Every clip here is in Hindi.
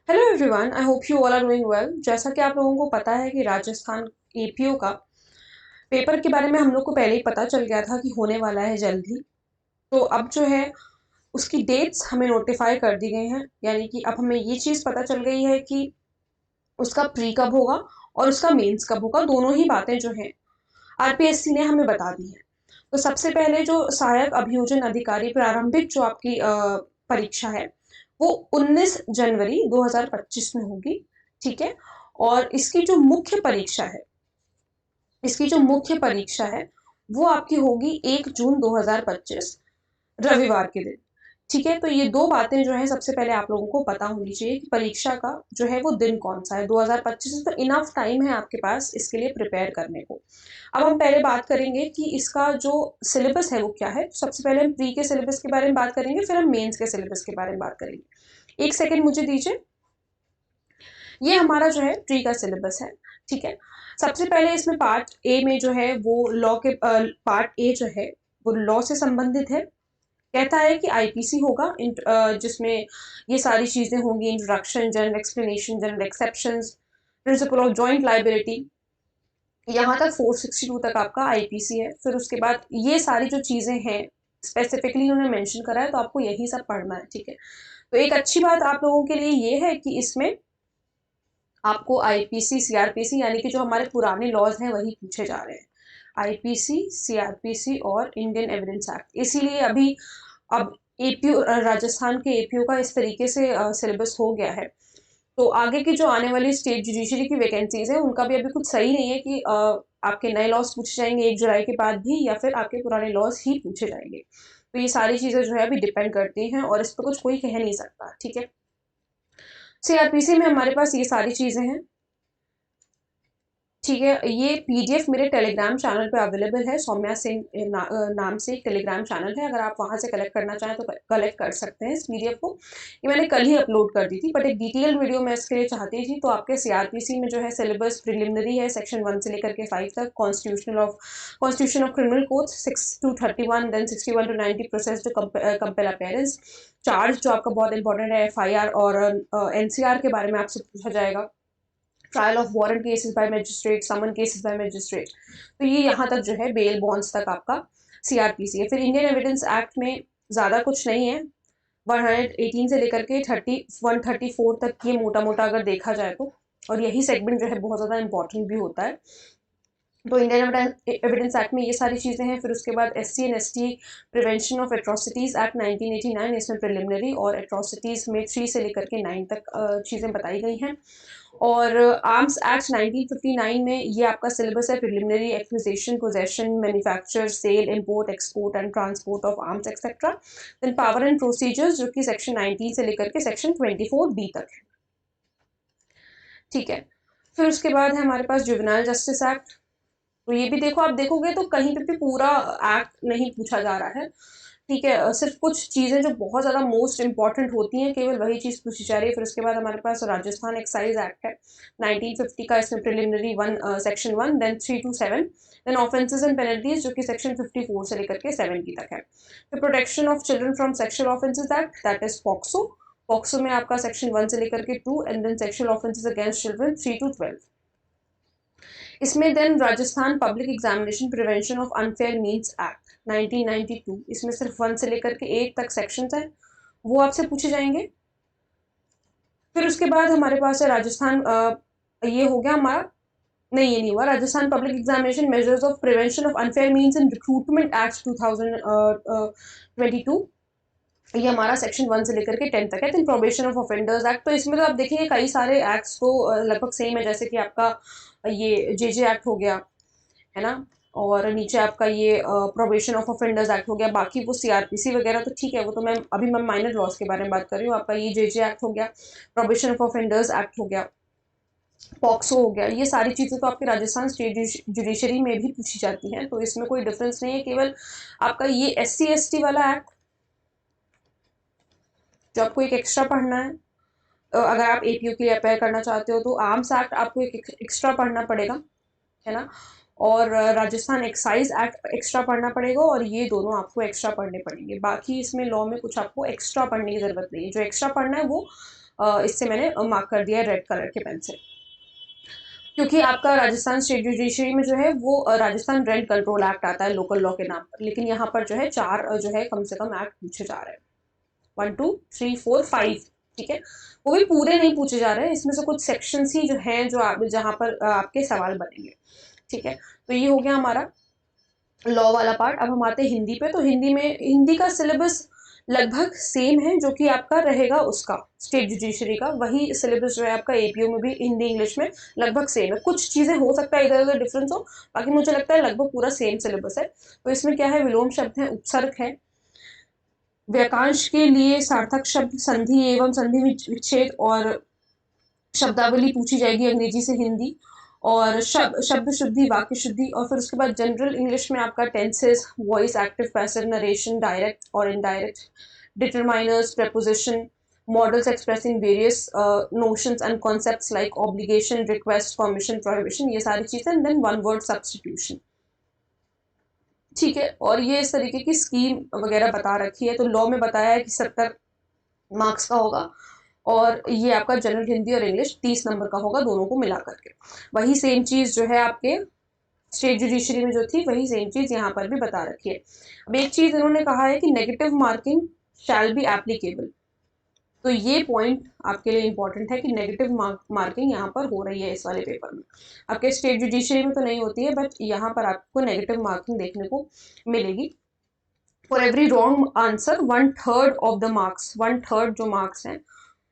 Hello everyone, I hope you all are doing well. जैसा कि आप लोगों को पता है कि राजस्थान एपीओ का पेपर के बारे में हम लोग को पहले ही पता चल गया था कि होने वाला है जल्द ही। तो अब जो है उसकी डेट्स हमें नोटिफाई कर दी गई हैं, यानी कि अब हमें ये चीज़ पता चल गई है कि उसका प्री कब होगा और उसका मेंस कब होगा। दोनों ही बातें जो हैं आरपीएससी ने हमें बता दी हैं। तो सबसे पहले जो सहायक अभियोजन अधिकारी प्रारंभिक जो आपकी परीक्षा है वो 19 जनवरी 2025 में होगी। ठीक है। और इसकी जो मुख्य परीक्षा है वो आपकी होगी 1 जून 2025 रविवार के दिन। ठीक है। तो ये दो बातें जो है सबसे पहले आप लोगों को पता होनी चाहिए कि परीक्षा का जो है वो दिन कौन सा है। 2025 में तो इनफ टाइम है आपके पास इसके लिए प्रिपेयर करने को। अब हम पहले बात करेंगे कि इसका जो सिलेबस है वो क्या है। तो सबसे पहले हम प्री के सिलेबस के बारे में बात करेंगे, फिर हम मेंस के सिलेबस के बारे में बात करेंगे। एक सेकेंड मुझे दीजिए। ये हमारा जो है प्री का सिलेबस है। ठीक है। सबसे पहले इसमें पार्ट ए में जो है वो लॉ के पार्ट ए जो है वो लॉ से संबंधित है। कहता है कि आईपीसी होगा जिसमें ये सारी चीजें होंगी: introduction, general explanation, general exceptions, principle of joint liability. यहाँ तक 462 तक आपका आईपीसी है। फिर उसके बाद ये सारी जो चीजें हैं स्पेसिफिकली उन्होंने मेंशन करा है, तो आपको यही सब पढ़ना है। ठीक है। तो एक अच्छी बात आप लोगों के लिए ये है कि इसमें आपको आईपीसी, सीआरपीसी यानी कि जो हमारे पुराने लॉज हैं वही पूछे जा रहे हैं। आईपीसी, सीआरपीसी और इंडियन एविडेंस एक्ट। इसीलिए अभी अब एपीओ, राजस्थान के एपीओ का इस तरीके से सिलेबस हो गया है। तो आगे की जो आने वाली स्टेट जुडिशरी की वैकेंसीज है उनका भी अभी कुछ सही नहीं है कि आपके नए लॉज पूछे जाएंगे 1 जुलाई के बाद भी या फिर आपके पुराने लॉज ही पूछे जाएंगे। तो ये सारी चीजें जो है अभी डिपेंड करती हैं और इस पर कुछ कोई कह नहीं सकता। ठीक है। सीआरपीसी में हमारे पास ये सारी चीजें हैं। ठीक है। ये पीडीएफ मेरे टेलीग्राम चैनल पे अवेलेबल है। सौम्या सिंह नाम से एक टेलीग्राम चैनल है। अगर आप वहां से कलेक्ट करना चाहें तो कलेक्ट कर सकते हैं इस पीडीएफ को। ये मैंने कल ही अपलोड कर दी थी, बट एक डिटेल वीडियो मैं इसके लिए चाहती थी। तो आपके सीआरपीसी में जो है सिलेबस प्रिलिमिनरी है सेक्शन 1 से लेकर के 5 तक। Constitution of criminal code 6 to 31, then 61 to 90 process to compel appearance. Charge जो आपका बहुत इंपॉर्टेंट है, एफआईआर और एनसीआर के बारे में आपसे पूछा जाएगा। Trial of warrant cases by magistrate, summons cases by magistrate. तो ये यहाँ तक जो है बेल बॉन्ड्स तक आपका सीआरपीसी है। फिर इंडियन एविडेंस एक्ट में ज़्यादा कुछ नहीं है। 118 से लेकर के 134 तक ये मोटा मोटा अगर देखा जाए तो, और यही सेगमेंट जो है बहुत ज़्यादा इंपॉर्टेंट भी होता है। तो इंडियन एविडेंस एक्ट में ये सारी चीज़ें हैं। फिर उसके बाद SC and ST prevention of atrocities act 1989, इसमें प्रिलिमिनरी और एट्रोसिटीज़ में 3 से लेकर के 9 तक चीज़ें बताई गई हैं। और आर्म्स एक्ट 1959 में ये आपका सिलेबस है: preliminary, acquisition, possession, manufacture, sale, import, export and transport of arms etcetera. Then power and procedures जो कि सेक्शन 19 से लेकर के सेक्शन 24B तक है। ठीक है। फिर उसके बाद है हमारे पास जुवेनाइल जस्टिस एक्ट। तो ये भी देखो, आप देखोगे तो कहीं पे भी पूरा एक्ट नहीं पूछा जा रहा है। ठीक है। सिर्फ कुछ चीज़ें जो बहुत ज़्यादा मोस्ट इंपॉर्टेंट होती हैं केवल वही चीज़ पूछी जा रही है। फिर उसके बाद हमारे पास राजस्थान एक्साइज एक्ट है 1950 का। इसमें preliminary 1 section 1, then 3 to 7, then offences and penalties जो कि सेक्शन 54 से लेकर के 70 तक है। फिर protection of children from sexual offences act, that is POCSO. POCSO में आपका सेक्शन 1 से लेकर के 2, and then sexual offences against children 3 to 12। इसमें then Rajasthan public examination prevention of unfair means act 1992, इसमें सिर्फ 1 से लेकर के 8 तक सेक्शंस हैं, वो आपसे पूछे जाएंगे। फिर उसके बाद हमारे पास है राजस्थान, ये हो गया हमारा, नहीं ये नहीं हुआ, Rajasthan public examination measures of prevention of unfair means in recruitment act 2022। ये हमारा सेक्शन 1 से लेकर के 10 तक है। Then probation of offenders act. तो इसमें तो आप देखेंगे कई सारे एक्ट्स तो लगभग सेम है, जैसे कि आपका ये जेजे एक्ट हो गया, है ना, और नीचे आपका ये प्रोबेशन ऑफ ऑफेंडर्स एक्ट हो गया। बाकी वो सीआरपीसी वगैरह तो ठीक है, वो तो मैं माइनर लॉस के बारे में बात कर रही हूँ। आपका ये जेजे एक्ट हो गया, प्रोबेशन ऑफ ऑफेंडर्स एक्ट हो गया, पॉक्सो हो गया। ये सारी चीज़ें तो आपके राजस्थान स्टेट जुडिशरी में भी पूछी जाती हैं, तो इसमें कोई डिफरेंस नहीं है। केवल आपका ये एससी एसटी वाला एक्ट जो आपको एक एक्स्ट्रा पढ़ना है, अगर आप एपीयू के लिए अप्लाई करना चाहते हो तो आर्म्स एक्ट आपको एक एक्स्ट्रा पढ़ना पड़ेगा, है ना, और राजस्थान एक्साइज एक्ट एक्स्ट्रा पढ़ना पड़ेगा, और ये दोनों आपको एक्स्ट्रा पढ़ने पड़ेंगे। बाकी इसमें लॉ में कुछ आपको एक्स्ट्रा पढ़ने की ज़रूरत नहीं है। जो एक्स्ट्रा पढ़ना है वो इससे मैंने मार्क कर दिया है रेड कलर के पेन से, क्योंकि आपका राजस्थान स्टेट जुडिशरी में जो है वो राजस्थान रेंट कंट्रोल एक्ट आता है लोकल लॉ के नाम पर, लेकिन यहाँ पर जो है 4 जो है कम से कम एक्ट पूछे जा रहे हैं, 1 2 3 4 5, ठीक है। वो भी पूरे नहीं पूछे जा रहे हैं, इसमें से कुछ सेक्शंस ही जो हैं जो आप जहाँ पर आपके सवाल बनेंगे, ठीक है। तो ये हो गया हमारा लॉ वाला पार्ट। अब हम आते हैं हिंदी पे। तो हिंदी का सिलेबस लगभग सेम है, जो कि आपका रहेगा उसका स्टेट जुडिशरी का, वही सिलेबस जो है आपका एपीओ में भी हिंदी इंग्लिश में लगभग सेम है। कुछ चीजें हो सकता है इधर उधर डिफरेंस हो, बाकी मुझे लगता है लगभग पूरा सेम सिलेबस है। तो इसमें क्या है, विलोम शब्द है, उपसर्ग है, वाक्यांश के लिए सार्थक शब्द, संधि एवं संधि विच्छेद और शब्दावली पूछी जाएगी अंग्रेजी से हिंदी, और शब्द शुद्धि, वाक्य शुद्धि, और फिर उसके बाद जनरल इंग्लिश में आपका tenses, voice, active, passive, narration, direct और indirect, determiners, preposition, models expressing various notions and concepts like obligation, request, permission, prohibition, ये सारी चीजें, and then one word substitution, ठीक है। और ये इस तरीके की स्कीम वगैरह बता रखी है। तो लॉ में बताया है कि 70 मार्क्स का होगा, और ये आपका जनरल हिंदी और इंग्लिश 30 नंबर का होगा, दोनों को मिला करके। वही सेम चीज जो है आपके स्टेट जुडिशरी में जो थी, वही सेम चीज यहाँ पर भी बता रखी है। अब एक चीज इन्होंने कहा है कि negative marking shall be applicable. तो ये पॉइंट आपके लिए इंपॉर्टेंट है कि नेगेटिव मार्किंग यहाँ पर हो रही है इस वाले पेपर में। आपके स्टेट जुडिशरी में तो नहीं होती है, बट यहाँ पर आपको नेगेटिव मार्किंग देखने को मिलेगी। For every wrong answer 1/3 of the marks, 1/3 जो मार्क्स हैं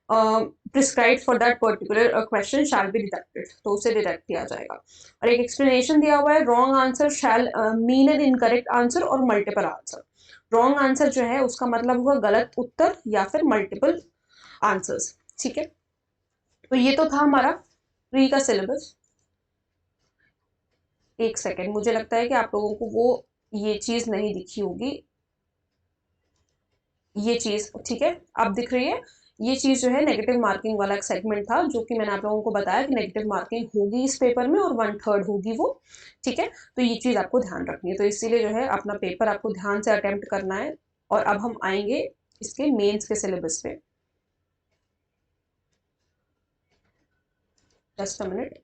prescribed for that particular question shall be deducted, तो उसे डिडक्ट किया जाएगा। और एक एक्सप्लेनेशन दिया हुआ है, wrong answer shall mean an incorrect answer और मल्टीपल आंसर। रॉन्ग आंसर जो है उसका मतलब हुआ गलत उत्तर या फिर मल्टीपल आंसर्स, ठीक है। तो ये तो था हमारा प्री का सिलेबस। एक सेकेंड, मुझे लगता है कि आप लोगों को वो ये चीज नहीं दिखी होगी, ये चीज, ठीक है, अब दिख रही है। ये चीज जो है नेगेटिव मार्किंग वाला एक सेगमेंट था, जो कि मैंने आप लोगों को बताया कि नेगेटिव मार्किंग होगी इस पेपर में और 1/3 होगी वो, ठीक है। तो ये चीज आपको ध्यान रखनी है, तो इसीलिए जो है अपना पेपर आपको ध्यान से अटेम्प्ट करना है। और अब हम आएंगे इसके मेंस के सिलेबस पे। Just a minute.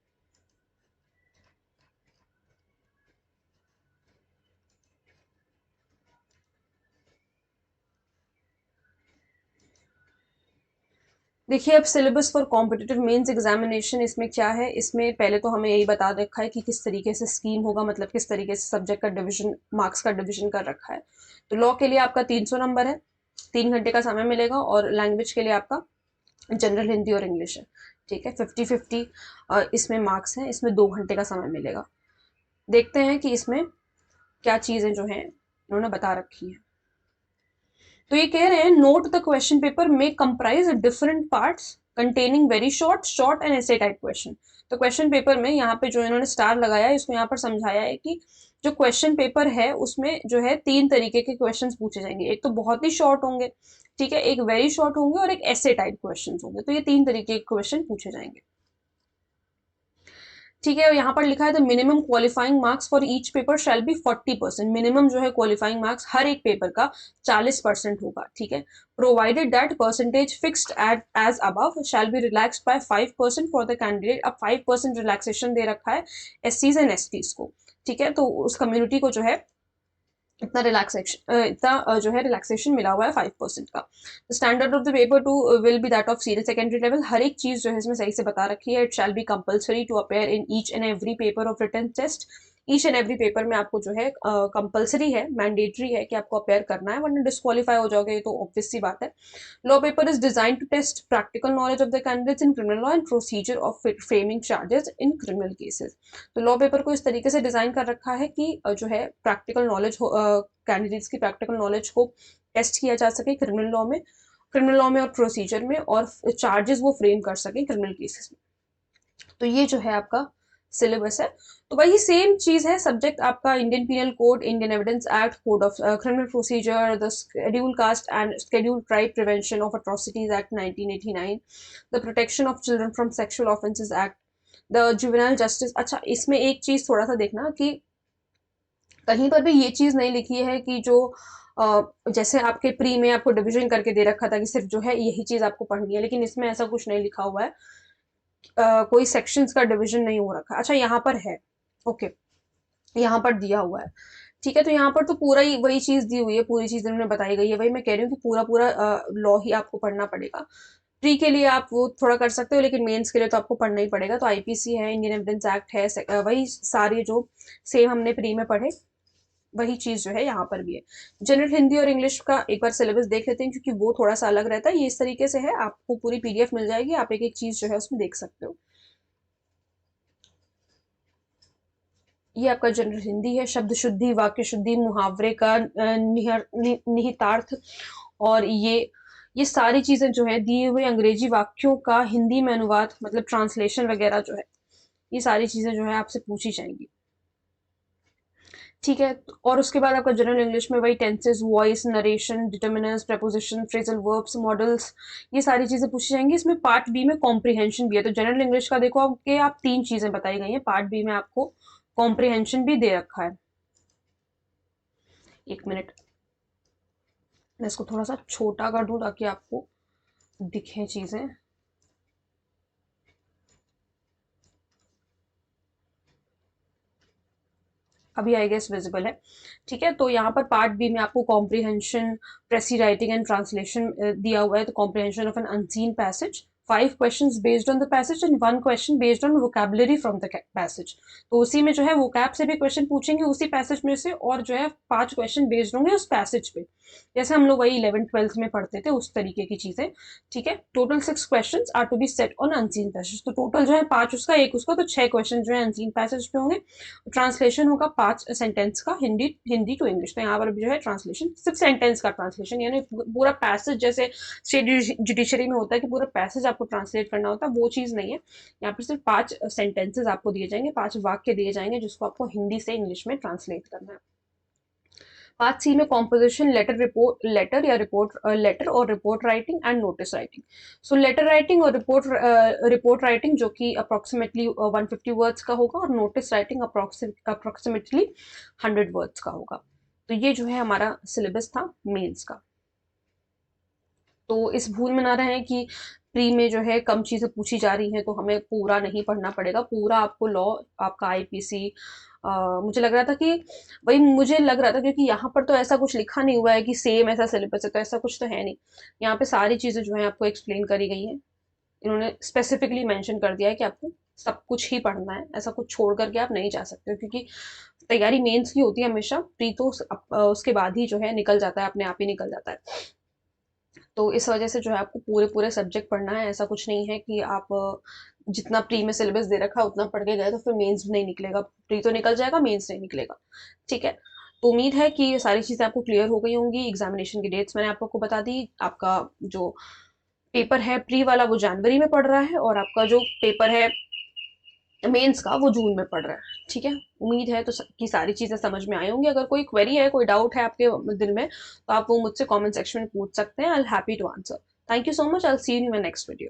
देखिए, अब syllabus for competitive mains examination इसमें क्या है, इसमें पहले तो हमें यही बता रखा है कि किस तरीके से स्कीम होगा, मतलब किस तरीके से सब्जेक्ट का डिवीजन, मार्क्स का डिवीजन कर रखा है। तो लॉ के लिए आपका 300 नंबर है, 3 घंटे का समय मिलेगा, और लैंग्वेज के लिए आपका जनरल हिंदी और इंग्लिश है, ठीक है। 50-50 इसमें मार्क्स हैं, इसमें 2 घंटे का समय मिलेगा। देखते हैं कि इसमें क्या चीज़ें जो हैं इन्होंने बता रखी है। तो ये कह रहे हैं, नोट द क्वेश्चन पेपर में comprise different parts containing very short and essay type question. तो क्वेश्चन पेपर में यहाँ पे जो इन्होंने स्टार लगाया है, इसको यहाँ पर समझाया है कि जो क्वेश्चन पेपर है उसमें जो है 3 तरीके के क्वेश्चंस पूछे जाएंगे। एक तो बहुत ही शॉर्ट होंगे, ठीक है, एक वेरी शॉर्ट होंगे और एक ऐसे टाइप क्वेश्चन होंगे। तो ये 3 तरीके के क्वेश्चन पूछे जाएंगे, ठीक है। और यहाँ पर लिखा है the minimum qualifying marks for each paper shall be 40%। Minimum जो है क्वालिफाइंग मार्क्स हर एक पेपर का 40% होगा, ठीक है। Provided that percentage fixed at as above shall be relaxed by 5% for the candidate. अब 5% रिलैक्सेशन दे रखा है एससीज एंड एसटीज को, ठीक है। तो उस कम्युनिटी को जो है इतना जो है रिलैक्सेशन मिला हुआ है 5% का। Standard of the paper too will be that of senior secondary level. हर एक चीज जो है इसमें सही से बता रखी है। It shall be compulsory to appear in each and every paper of written test. Each and every paper में आपको जो है कंपल्सरी है, मैंडेटरी है कि आपको अपेयर करना है, वरना डिस्क्वालीफाई हो जाओगे, तो ऑब्वियस सी बात है। Law paper is design to test practical knowledge of the candidates in criminal law and procedure of framing charges in criminal cases. तो लॉ पेपर को इस तरीके से डिजाइन कर रखा है कि जो है प्रैक्टिकल नॉलेज कैंडिडेट्स की प्रैक्टिकल नॉलेज को टेस्ट किया जा सके क्रिमिनल लॉ में और प्रोसीजर में, और चार्जेस वो फ्रेम कर सके क्रिमिनल केसेस में। तो ये जो है आपका सिलेबस है। तो वही सेम चीज है, सब्जेक्ट आपका Indian penal code, Indian evidence act, code of criminal procedure, the schedule caste and schedule tribe prevention of atrocities act 1989, the protection of children from sexual offences act, the juvenile justice. अच्छा, इसमें एक चीज थोड़ा सा देखना कि कहीं पर भी ये चीज नहीं लिखी है कि जो जैसे आपके प्री में आपको डिवीजन करके दे रखा था कि सिर्फ जो है यही चीज आपको पढ़नी है, लेकिन इसमें ऐसा कुछ नहीं लिखा हुआ है। कोई सेक्शंस का डिवीजन नहीं हो रखा। अच्छा यहाँ पर है, ओके, यहाँ पर दिया हुआ है, ठीक है। तो यहाँ पर तो पूरा ही वही चीज दी हुई है, पूरी चीज उन्होंने बताई गई है। वही मैं कह रही हूँ कि पूरा पूरा लॉ ही आपको पढ़ना पड़ेगा। प्री के लिए आप वो थोड़ा कर सकते हो, लेकिन मेंस के लिए तो आपको पढ़ना ही पड़ेगा। तो आईपीसी है, इंडियन एविडेंस एक्ट है, वही सारे जो सेम हमने प्री में पढ़े वही चीज जो है यहाँ पर भी है। जनरल हिंदी और इंग्लिश का एक बार सिलेबस देख लेते हैं, क्योंकि वो थोड़ा सा अलग रहता है। ये इस तरीके से है, आपको पूरी पीडीएफ मिल जाएगी, आप एक एक चीज जो है उसमें देख सकते हो। ये आपका जनरल हिंदी है, शब्द शुद्धि, वाक्य शुद्धि, मुहावरे का निहितार्थ, और ये सारी चीजें जो है दिए हुए अंग्रेजी वाक्यों का हिंदी में अनुवाद, मतलब ट्रांसलेशन वगैरह जो है, ये सारी चीजें जो है आपसे पूछी जाएंगी, ठीक है। और उसके बाद आपका जनरल इंग्लिश में वही tenses, voice, narration, determiners, preposition, phrasal verbs, models, ये सारी चीजें पूछी जाएंगी। इसमें पार्ट बी में कॉम्प्रिहेंशन भी है। तो जनरल इंग्लिश का देखो आपके आप 3 चीजें बताई गई हैं, पार्ट बी में आपको कॉम्प्रिहेंशन भी दे रखा है। एक मिनट, मैं इसको थोड़ा सा छोटा कर दूं ताकि आपको दिखे चीजें। अभी आई गेस विजिबल है, ठीक है। तो यहाँ पर पार्ट बी में आपको कॉम्प्रिहेंशन, प्रेसी राइटिंग एंड ट्रांसलेशन दिया हुआ है। तो comprehension of an unseen passage, 5 questions based on the passage and 1 question based on vocabulary from the passage. तो उसी में जो है वोकैब से भी क्वेश्चन पूछेंगे उसी पैसेज में से, और जो है 5 क्वेश्चन बेस्ड होंगे उस पैसेज पे, जैसे हम लोग वही 11th-12th में पढ़ते थे उस तरीके की चीजें, ठीक है। Total 6 question are to be set on unseen passage. तो टोटल जो है 5 उसका, 1 उसका, तो 6 क्वेश्चन जो है अनसीन पैसेज पे होंगे। ट्रांसलेशन होगा 5 सेंटेंस का, हिंदी हिंदी टू इंग्लिश। तो यहाँ पर भी जो है ट्रांसलेशन सिर्फ सेंटेंस का ट्रांसलेशन, यानी पूरा पैसेज जैसे स्टेट जुडिशरी में होता है कि पूरा पैसेज आपको ट्रांसलेट करना होता है, वो चीज नहीं है। यहाँ पर सिर्फ 5 सेंटेंसेज आपको दिए जाएंगे, 5 वाक्य दिए जाएंगे, जिसको आपको हिंदी से इंग्लिश में ट्रांसलेट करना है। पार्ट सी में कॉम्पोजिशन, लेटर या रिपोर्ट, लेटर और report writing and notice writing. So letter writing और रिपोर्ट राइटिंग जो कि अप्रोक्सीमेटली 150 वर्ड्स का होगा, और नोटिस राइटिंग अप्रोक्सीमेटली 100 वर्ड्स का होगा। तो ये जो है हमारा सिलेबस था मेंस का। तो इस भूल में ना रहे कि प्री में जो है कम चीजें पूछी जा रही हैं, तो हमें पूरा नहीं पढ़ना पड़ेगा। पूरा आपको लॉ, आपका आईपीसी, मुझे लग रहा था कि वही मुझे लग रहा था, क्योंकि यहाँ पर तो ऐसा कुछ लिखा नहीं हुआ है कि सेम ऐसा सिलेबस है, तो ऐसा कुछ तो है नहीं। यहाँ पे सारी चीजें जो है आपको एक्सप्लेन करी गई हैं। इन्होंने स्पेसिफिकली मेंशन कर दिया है कि आपको सब कुछ ही पढ़ना है, ऐसा कुछ छोड़ करके आप नहीं जा सकते हो, क्योंकि तैयारी मेंस की होती है हमेशा, प्री तो उसके बाद ही जो है निकल जाता है, अपने आप ही निकल जाता है। तो इस वजह से जो है आपको पूरे पूरे सब्जेक्ट पढ़ना है। ऐसा कुछ नहीं है कि आप जितना प्री में सिलेबस दे रखा है उतना पढ़ के गए तो फिर मेंस नहीं निकलेगा। प्री तो निकल जाएगा, मेंस नहीं निकलेगा, ठीक है। तो उम्मीद है कि ये सारी चीज़ें आपको क्लियर हो गई होंगी। एग्जामिनेशन की डेट्स मैंने आप लोग को बता दी। आपका जो पेपर है प्री वाला वो जनवरी में पड़ रहा है, और आपका जो पेपर है मेंस का वो जून में पड़ रहा है, ठीक है। उम्मीद है तो कि सारी चीजें समझ में आई होंगी। अगर कोई क्वेरी है, कोई डाउट है आपके दिल में, तो आप वो मुझसे कमेंट सेक्शन में पूछ सकते हैं। I am happy to answer. Thank you so much. I will see you in my next video.